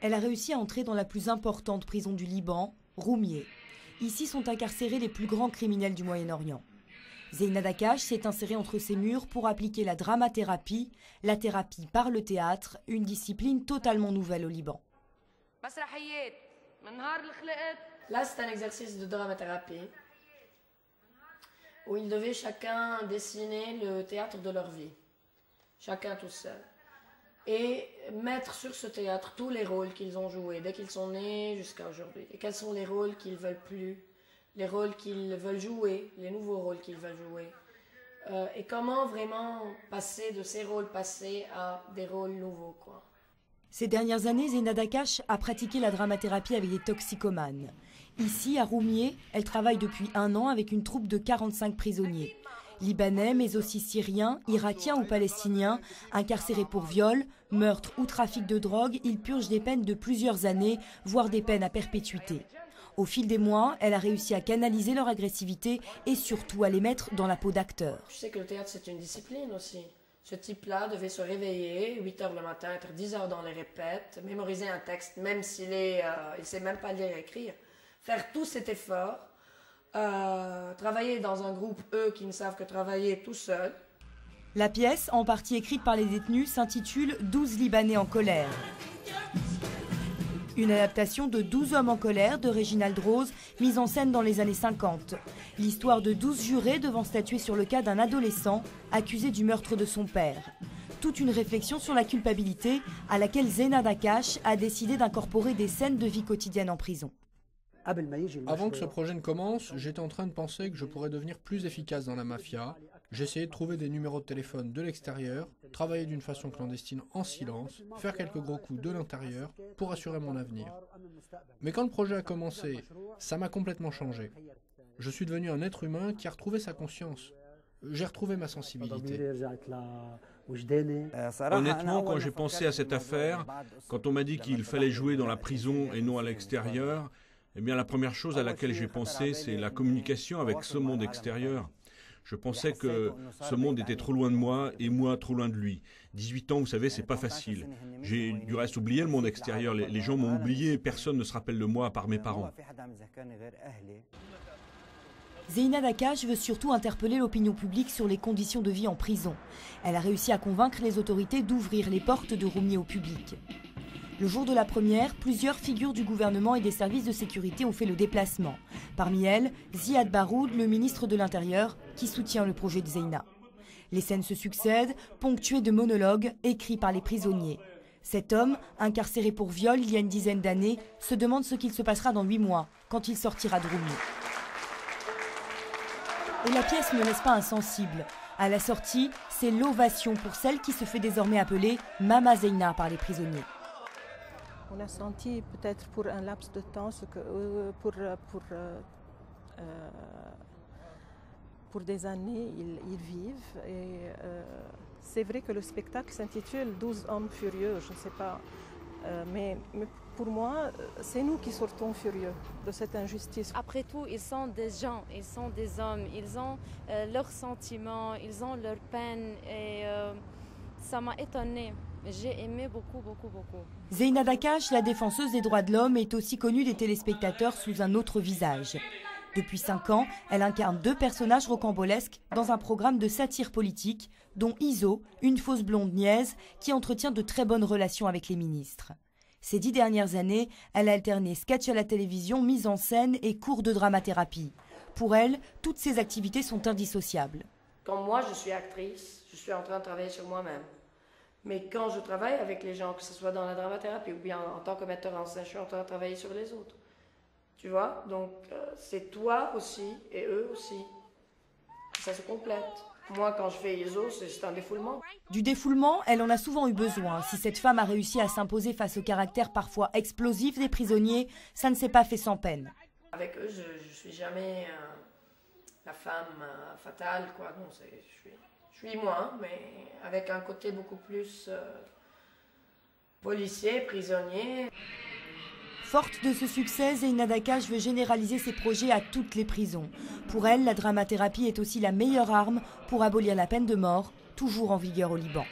Elle a réussi à entrer dans la plus importante prison du Liban, Roumieh. Ici sont incarcérés les plus grands criminels du Moyen-Orient. Zeyna Dakash s'est insérée entre ces murs pour appliquer la dramathérapie, la thérapie par le théâtre, une discipline totalement nouvelle au Liban. Là, c'est un exercice de dramathérapie où ils devaient chacun dessiner le théâtre de leur vie, chacun tout seul, et mettre sur ce théâtre tous les rôles qu'ils ont joués dès qu'ils sont nés jusqu'à aujourd'hui. Et quels sont les rôles qu'ils ne veulent plus, les rôles qu'ils veulent jouer, les nouveaux rôles qu'ils veulent jouer. Et comment vraiment passer de ces rôles passés à des rôles nouveaux, quoi. Ces dernières années, Zeyna Dakash a pratiqué la dramathérapie avec des toxicomanes. Ici, à Roumieh, elle travaille depuis 1 an avec une troupe de 45 prisonniers. Libanais, mais aussi syriens, irakiens ou palestiniens, incarcérés pour viol, meurtre ou trafic de drogue, ils purgent des peines de plusieurs années, voire des peines à perpétuité. Au fil des mois, elle a réussi à canaliser leur agressivité et surtout à les mettre dans la peau d'acteurs. Je sais que le théâtre, c'est une discipline aussi. Ce type-là devait se réveiller 8 h le matin, être 10 h dans les répètes, mémoriser un texte, même s'il ne sait même pas lire et écrire. Faire tout cet effort, travailler dans un groupe, eux, qui ne savent que travailler tout seuls. La pièce, en partie écrite par les détenus, s'intitule « 12 Libanais en colère ». Une adaptation de 12 hommes en colère de Réginald Rose, mise en scène dans les années 50. L'histoire de 12 jurés devant statuer sur le cas d'un adolescent accusé du meurtre de son père. Toute une réflexion sur la culpabilité à laquelle Zeyna Dakash a décidé d'incorporer des scènes de vie quotidienne en prison. Avant que ce projet ne commence, j'étais en train de penser que je pourrais devenir plus efficace dans la mafia. J'essayais de trouver des numéros de téléphone de l'extérieur, travailler d'une façon clandestine en silence, faire quelques gros coups de l'intérieur pour assurer mon avenir. Mais quand le projet a commencé, ça m'a complètement changé. Je suis devenu un être humain qui a retrouvé sa conscience. J'ai retrouvé ma sensibilité. Honnêtement, quand j'ai pensé à cette affaire, quand on m'a dit qu'il fallait jouer dans la prison et non à l'extérieur, eh bien la première chose à laquelle j'ai pensé, c'est la communication avec ce monde extérieur. Je pensais que ce monde était trop loin de moi et moi trop loin de lui. 18 ans, vous savez, c'est pas facile. J'ai du reste oublié le monde extérieur. Les gens m'ont oublié, personne ne se rappelle de moi à part mes parents. Zeyna Dakash veut surtout interpeller l'opinion publique sur les conditions de vie en prison. Elle a réussi à convaincre les autorités d'ouvrir les portes de Roumieh au public. Le jour de la première, plusieurs figures du gouvernement et des services de sécurité ont fait le déplacement. Parmi elles, Ziad Baroud, le ministre de l'Intérieur, qui soutient le projet de Zeyna. Les scènes se succèdent, ponctuées de monologues écrits par les prisonniers. Cet homme, incarcéré pour viol il y a une dizaine d'années, se demande ce qu'il se passera dans 8 mois, quand il sortira de Roumieh. Et la pièce ne laisse pas insensible. À la sortie, c'est l'ovation pour celle qui se fait désormais appeler Mama Zeyna par les prisonniers. On a senti peut-être pour un laps de temps ce que pour des années ils vivent. Et c'est vrai que le spectacle s'intitule 12 hommes furieux, je ne sais pas. Mais pour moi, c'est nous qui sortons furieux de cette injustice. Après tout, ils sont des gens, ils sont des hommes, ils ont leurs sentiments, ils ont leurs peines et ça m'a étonnée. J'ai aimé beaucoup. Zeyna Dakash, la défenseuse des droits de l'homme, est aussi connue des téléspectateurs sous un autre visage. Depuis 5 ans, elle incarne 2 personnages rocambolesques dans un programme de satire politique, dont Iso, une fausse blonde niaise qui entretient de très bonnes relations avec les ministres. Ces 10 dernières années, elle a alterné sketch à la télévision, mise en scène et cours de dramathérapie. Pour elle, toutes ces activités sont indissociables. Quand moi je suis actrice, je suis en train de travailler sur moi-même. Mais quand je travaille avec les gens, que ce soit dans la dramathérapie ou bien en tant que metteur en scène, je suis en train de travailler sur les autres. Tu vois? Donc c'est toi aussi et eux aussi. Ça se complète. Moi, quand je fais ISO, c'est un défoulement. Du défoulement, elle en a souvent eu besoin. Si cette femme a réussi à s'imposer face au caractère parfois explosif des prisonniers, ça ne s'est pas fait sans peine. Avec eux, je ne suis jamais la femme fatale, quoi. Non, je suis moi, mais avec un côté beaucoup plus policier, prisonnier. Forte de ce succès, Zeyna Dakash veut généraliser ses projets à toutes les prisons. Pour elle, la dramathérapie est aussi la meilleure arme pour abolir la peine de mort, toujours en vigueur au Liban.